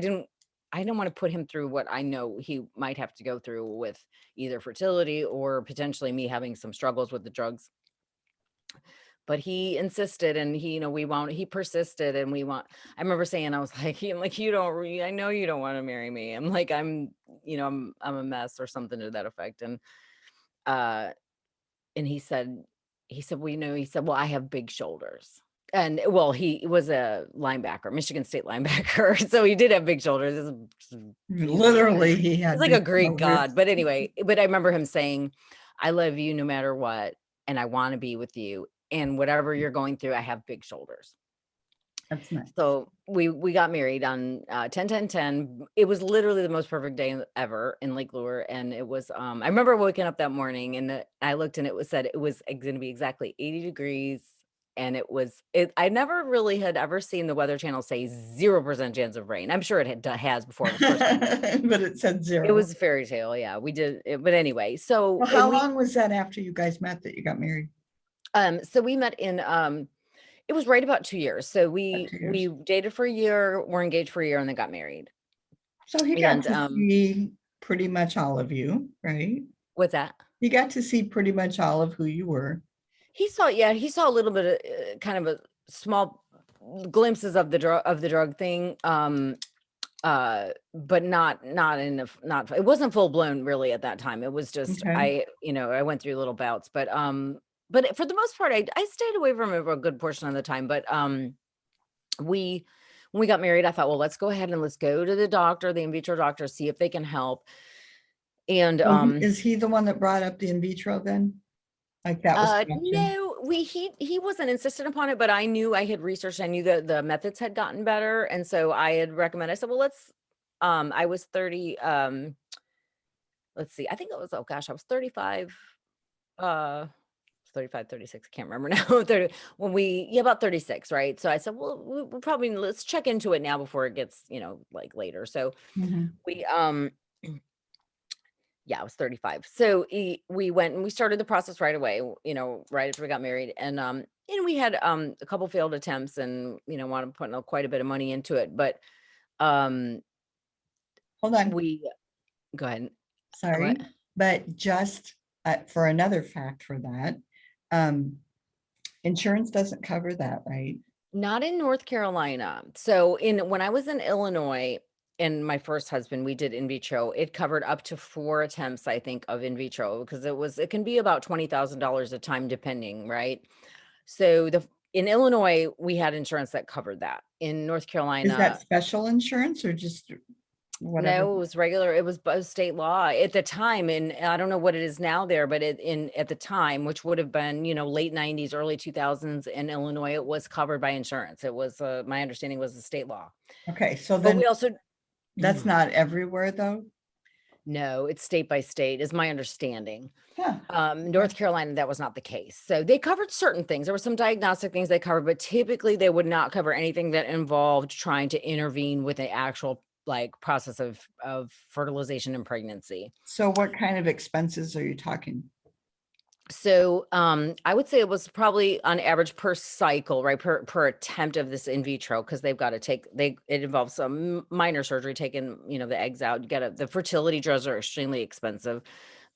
I don't want to put him through what I know he might have to go through with either fertility or potentially me having some struggles with the drugs. But he insisted, and he persisted, and I remember saying, I was like, you don't I know you don't want to marry me. I'm like, I'm a mess or something to that effect. Uh, and he said, well, well, I have big shoulders. And well, he was a linebacker, Michigan State linebacker. So he did have big shoulders. Literally, he He's had like a big Greek shoulders. god. But anyway, but I remember him saying, I love you no matter what, and I want to be with you. And whatever you're going through, I have big shoulders. That's nice. So we got married on 10/10/10. It was literally the most perfect day ever in Lake Lure. And it was, I remember waking up that morning and I looked and said it was going to be exactly 80 degrees. And I never really had ever seen the Weather Channel say 0% chance of rain. I'm sure it has before, of course. But it said It zero. was a fairy tale. Yeah, we did it. But anyway, Well, how long was that after you guys met that you got married? So we met in, it was right about 2 years. So we 2 years. dated for a year, were engaged for a year, and then got married. So he got And to see pretty much all of you, right? what's that? He got to see pretty much all of who you were. He saw a little bit of kind of a small glimpses of the drug thing. But not it wasn't full blown really at that time. It was just, Okay. I went through little bouts, but for the most part, I stayed away from it for a good portion of the time. But we when we got married, I thought, well, let's go ahead and let's go to the doctor, the in vitro doctor, see if they can help. And Is he the one that brought up the in vitro then? Like that was the option? no, he wasn't insistent upon it, but I knew I had researched, I knew that the methods had gotten better. And so I had recommended, I said, well, I was 30, let's see, I think it was, oh gosh, I was 35, 35, 36, I can't remember now. 30, about 36, right? So I said, well, we'll probably, let's check into it now before it gets, like later. So Mhm. we, yeah, I was 35. So we went and we started the process right away, right after we got married. And we had a couple failed attempts and, wanted to put quite a bit of money into it. But Hold on, we go ahead. sorry, What? but just for another fact for that, um, insurance doesn't cover that, right? Not in North Carolina. So when I was in Illinois and my first husband, we did in vitro. It covered up to 4 attempts, I think, of in vitro because it can be about $20,000 a time depending, right? So in Illinois, we had insurance that covered that. In North Is Carolina, that special insurance or just whatever? no, it was regular. It was state law at the time, and I don't know what it is now there, but at the time, which would have been late 90s, early 2000s in Illinois, it was covered by insurance. It was my understanding was the state law. Okay, so But then we also that's not everywhere though? no, it's state by state, is my understanding. Huh. North Carolina, that was not the case. So they covered certain things. There were some diagnostic things they covered, but typically they would not cover anything that involved trying to intervene with the actual process of fertilization and pregnancy. So what kind of expenses are you talking? So I would say it was probably on average per cycle, right? Per attempt of this in vitro, because they've got to it involves some minor surgery, taking, the eggs out. The fertility drugs are extremely expensive.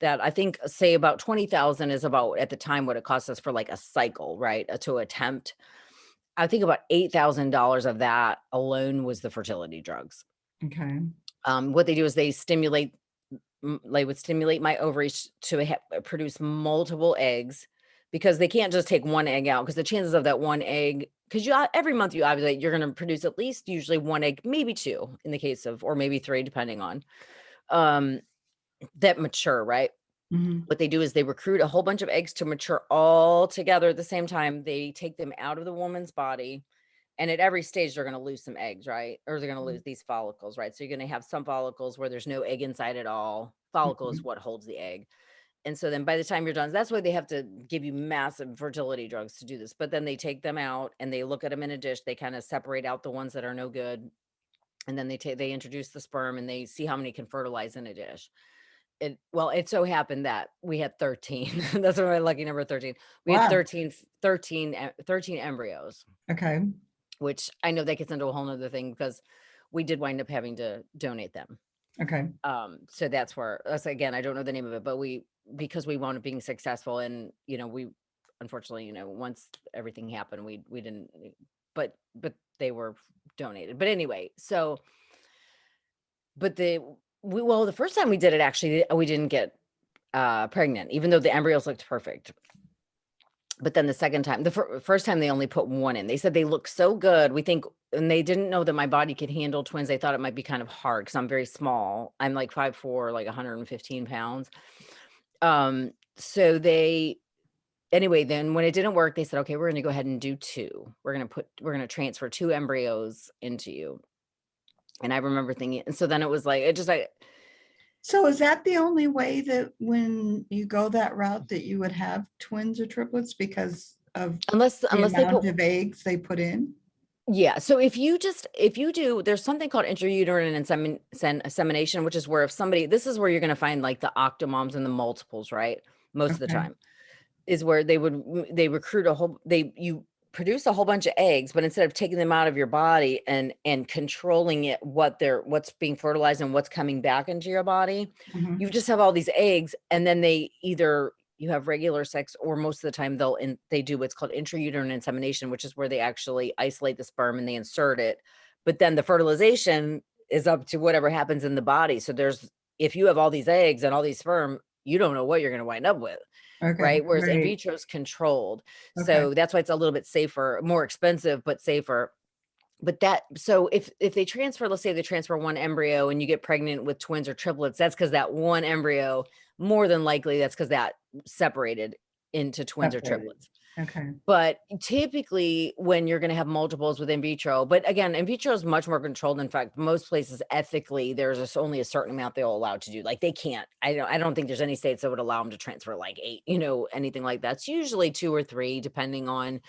That I think say about 20,000 is about at the time what it cost us for like a cycle, right? To attempt. I think about $8,000 of that alone was the fertility drugs. Okay. What they do is they would stimulate my ovaries to produce multiple eggs because they can't just take one egg out because the chances of that one egg, because every month you ovulate, you're going to produce at least usually one egg, maybe two in the case of, or maybe three, depending on that mature, right? Mhm. What they do is they recruit a whole bunch of eggs to mature all together at the same time. They take them out of the woman's body. And at every stage, they're going to lose some eggs, right? Or they're going to lose these follicles, right? So you're going to have some follicles where there's no egg inside at all. Follicle is Mhm. what holds the egg. And so then by the time you're done, that's why they have to give you massive fertility drugs to do this. But then they take them out and they look at them in a dish. They kind of separate out the ones that are no good. And then they introduce the sperm and they see how many can fertilize in a dish. It so happened that we had 13. That's my lucky number 13. We had Wow. 13 embryos, Okay. which I know that gets into a whole nother thing because we did wind up having to donate them. Okay. So that's again, I don't know the name of it, but because we wound up being successful, and, we unfortunately, once everything happened, we didn't, but they were donated. But anyway, the first time we did it, actually, we didn't get pregnant, even though the embryos looked perfect. But then the second time, the first time, they only put one in. They said they look so good. We think, and they didn't know that my body could handle twins. They thought it might be kind of hard because I'm very small. I'm like 5'4", like 115 pounds. So anyway, then when it didn't work, they said, okay, we're going to go ahead and do two. We're going to transfer two embryos into you. And I remember thinking, and so then it was like, So is that the only way that when you go that route that you would have twins or triplets because of unless the they amount put, of eggs they put in? yeah. So if you do, there's something called intrauterine insemination, which is where this is where you're going to find like the octomoms and the multiples, right? Most of the Okay. time is where they recruit you produce a whole bunch of eggs, but instead of taking them out of your body and controlling it, what's being fertilized and what's coming back into your body, Mhm. you just have all these eggs, and then you have regular sex, or most of the time they do what's called intrauterine insemination, which is where they actually isolate the sperm and they insert it. But then the fertilization is up to whatever happens in the body. So if you have all these eggs and all these sperm, you don't know what you're going to wind up with. Okay. Right. Whereas in Right. vitro is controlled. Okay. So that's why it's a little bit safer, more expensive, but safer. But so if they transfer, let's say they transfer one embryo and you get pregnant with twins or triplets, that's because that one embryo, more than likely, that's because that separated into twins or Separated. triplets. Okay. But typically when you're going to have multiples with in vitro, but again, in vitro is much more controlled. In fact, most places ethically, there's only a certain amount they'll allow to do. Like they can't, I don't think there's any states that would allow them to transfer like 8, anything like that. It's usually 2 or 3, depending on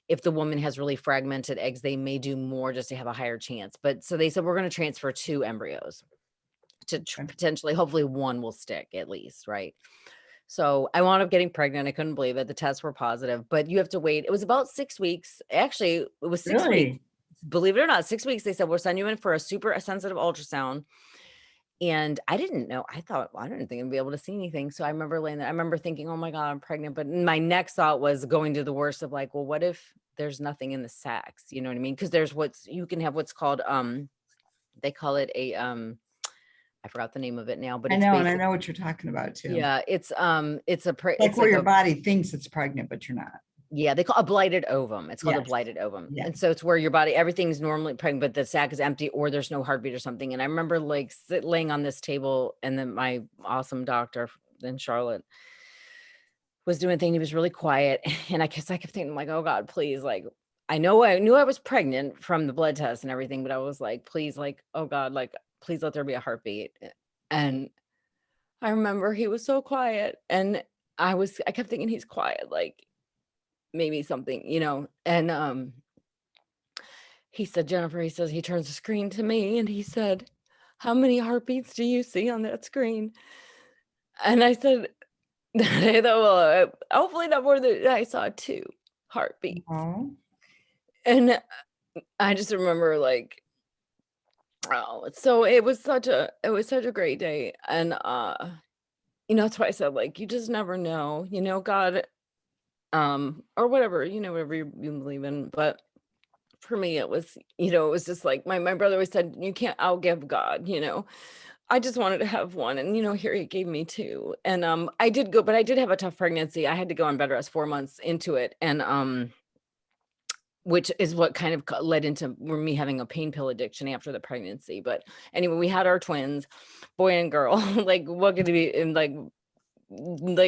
if the woman has really fragmented eggs, they may do more just to have a higher chance. But so they said, we're going to transfer 2 embryos to potentially, hopefully one will stick at least. Right. So I wound up getting pregnant. I couldn't believe it. The tests were positive, but you have to wait. It was about 6 weeks. Actually, it was 6 weeks. Really? Believe it or not, 6 weeks. They said, we'll send you in for a super sensitive ultrasound. And I didn't know. I thought, well, I didn't think I'd be able to see anything. So I remember laying there. I remember thinking, oh my God, I'm pregnant. But my next thought was going to the worst of like, well, what if there's nothing in the sacs? You know what I mean? Because you can have what's called, they call it I forgot the name of it now, but I it's know, and I basic. know what you're talking about too. Yeah, it's Like where your body thinks it's pregnant, but you're not. Yeah, they call a blighted ovum. It's called a Yes. blighted ovum. Yeah. And so it's where your body, everything's normally pregnant, but the sac is empty or there's no heartbeat or something. And I remember like laying on this table, and then my awesome doctor in Charlotte was doing a thing. He was really quiet. And I kept thinking like, oh God, please. Like, I knew I was pregnant from the blood test and everything, but I was like, please, like, oh God, like, please let there be a heartbeat. And I remember he was so quiet, and I kept thinking he's quiet. Like, maybe something, and he said, Jennifer, he says, he turns the screen to me and he said, how many heartbeats do you see on that screen? And I said, well, hopefully not more than, I saw 2 heartbeats. Oh. And I just remember like, oh, so it was such a great day. And that's why I said, like, you just never know, God, or whatever, whatever you believe in. But for me, it was, it was just like my brother always said, you can't outgive God, I just wanted to have one. And, here he gave me 2. And I did go, but I did have a tough pregnancy. I had to go on bed rest 4 months into it. And which is what kind of led into me having a pain pill addiction after the pregnancy. But anyway, we had our twins, boy and girl. Like, what could it be? And like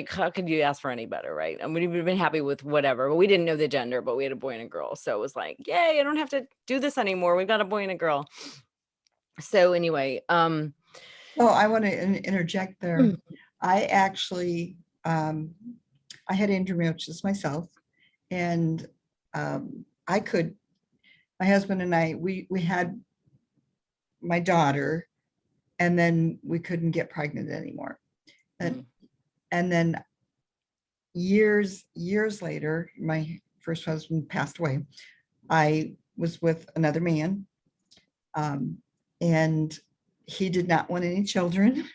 how could you ask for any better, right? I mean, we've been happy with whatever, but we didn't know the gender, but we had a boy and a girl. So it was like, yay, I don't have to do this anymore. We've got a boy and a girl. So anyway, Oh, I want to interject there. I actually, I had endometriosis myself, and my husband and I, we had my daughter, and then we couldn't get pregnant anymore. And then years later, my first husband passed away. I was with another man. and he did not want any children.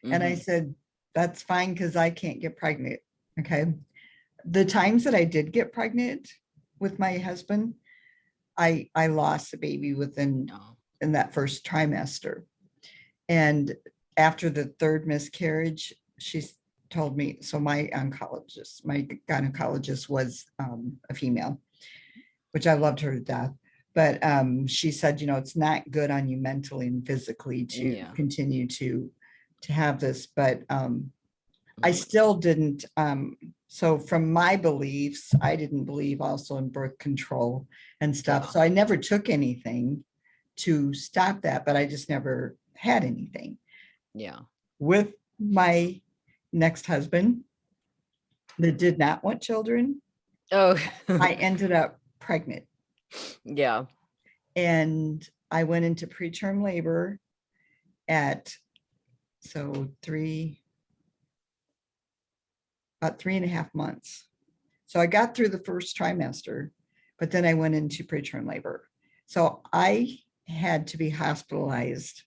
And I Mhm. said, that's fine because I can't get pregnant. Okay. The times that I did get pregnant with my husband, I lost the baby within Oh. in that first trimester. And after the third miscarriage, she told me, so my gynecologist was a female, which I loved her to death. But she said, it's not good on you mentally and physically to Yeah. continue to have this. But I Mhm. still didn't. So from my beliefs, I didn't believe also in birth control and stuff. Yeah. So I never took anything to stop that, but I just never had anything. Yeah. With my next husband that did not want children, Oh. I ended up pregnant, Yeah. and I went into preterm labor at so about 3.5 months. So I got through the first trimester, but then I went into preterm labor. So I had to be hospitalized.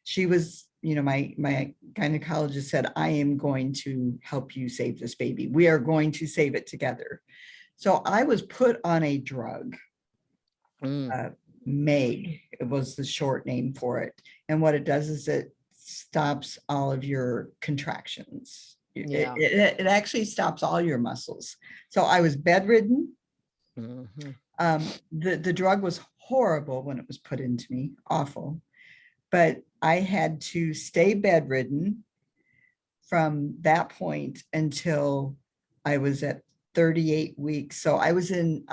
She was, my gynecologist said, I am going to help you save this baby. We are going to save it together. So I was put on a drug, Mm. Meg, it was the short name for it. And what it does is it stops all of your contractions. Yeah. It actually stops all your muscles. So I was bedridden. Mhm. The drug was horrible when it was put into me, awful. But I had to stay bedridden from that point until I was at 38 weeks. So I was in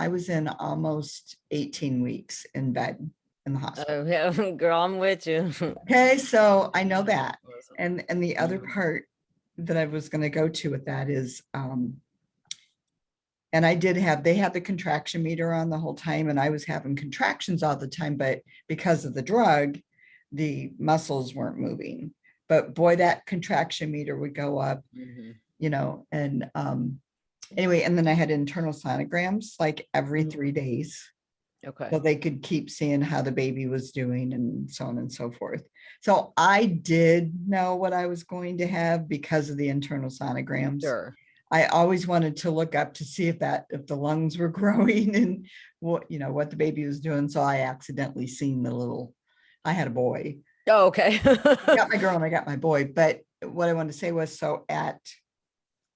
almost 18 weeks in bed in the hospital. Oh, yeah. Girl, I'm with you. Okay, so I know that. Awesome. And the other Mhm. part that I was going to go to with that is and they had the contraction meter on the whole time, and I was having contractions all the time, but because of the drug, the muscles weren't moving. But boy, that contraction meter would go up, Mhm. and anyway, and then I had internal sonograms like every Mhm. 3 days. So Okay. they could keep seeing how the baby was doing and so on and so forth. So I did know what I was going to have because of the internal sonograms. Sure. I always wanted to look up to see if the lungs were growing and what the baby was doing. So I accidentally seen I had a boy. Oh, okay. I got my girl and I got my boy. But what I wanted to say was, so at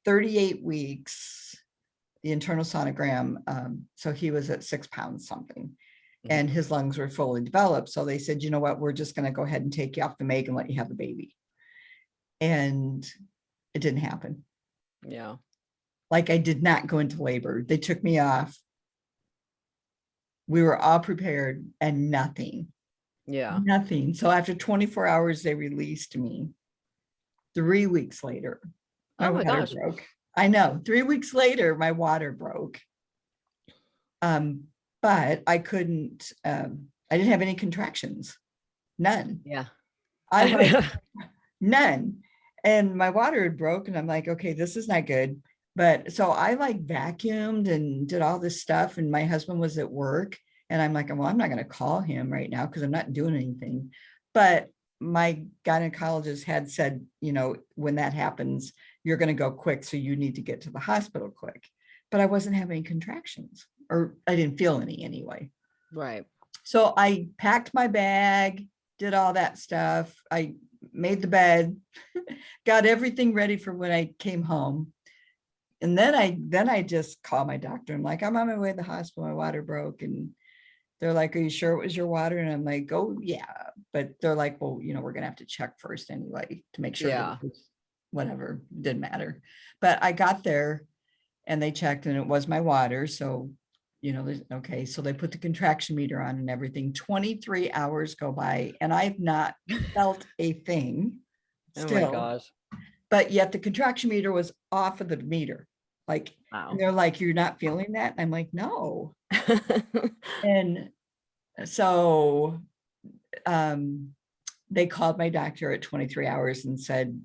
38 weeks, the internal sonogram, so he was at 6 pounds something, and Mhm. his lungs were fully developed. So they said, you know what, we're just going to go ahead and take you off the Meg and let you have the baby. And it didn't happen. Yeah. Like, I did not go into labor. They took me off. We were all prepared and nothing, Yeah. nothing. So after 24 hours, they released me. 3 weeks later, my Oh my water gosh. broke. I know. 3 weeks later, my water broke. Um, but I couldn't, I didn't have any contractions, none. Yeah. I like none. And my water had broken. I'm like, okay, this is not good. But so I like vacuumed and did all this stuff. And my husband was at work. And I'm like, well, I'm not going to call him right now because I'm not doing anything. But my gynecologist had said, when that happens, you're going to go quick. So you need to get to the hospital quick. But I wasn't having contractions, or I didn't feel any anyway. Right. So I packed my bag, did all that stuff. I made the bed, got everything ready for when I came home. And then I just called my doctor. I'm like, I'm on my way to the hospital. My water broke. And they're like, are you sure it was your water? And I'm like, oh yeah. But they're like, well, we're gonna have to check first anyway to make sure that Yeah. it was whatever, didn't matter. But I got there and they checked and it was my water. So, okay. So they put the contraction meter on and everything. 23 hours go by and I've not felt a thing Oh my still, gosh. but yet the contraction meter was off of the meter. Like, and Wow. they're like, you're not feeling that? And I'm like, no. And so they called my doctor at 23 hours and said,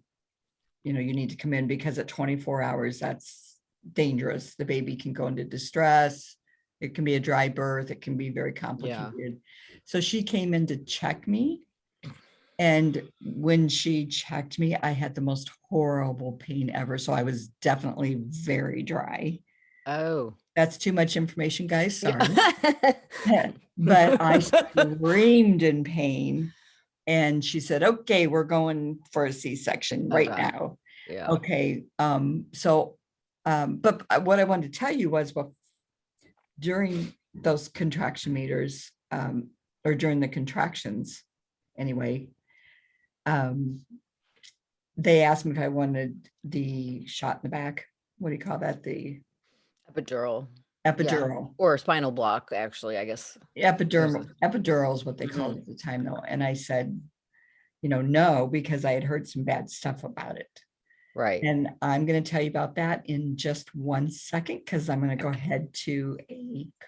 you need to come in because at 24 hours, that's dangerous. The baby can go into distress. It can be a dry birth. It can be very Yeah. complicated. So she came in to check me. And when she checked me, I had the most horrible pain ever. So I was definitely very dry. Oh. That's too much information, guys. Sorry. Yeah. But I screamed in pain. And she said, okay, we're going for a C-section right Okay. now. Yeah. Okay. But what I wanted to tell you was, well, during those contraction meters, or during the contractions, anyway, they asked me if I wanted the shot in the back. What do you call that? The Epidural. Yeah. epidural. Or spinal block, actually, I guess. There's a Epidural is what they called Mhm. it at the time, though. And I said, no, because I had heard some bad stuff about it. Right. And I'm going to tell you about that in just 1 second, because I'm going to go ahead to a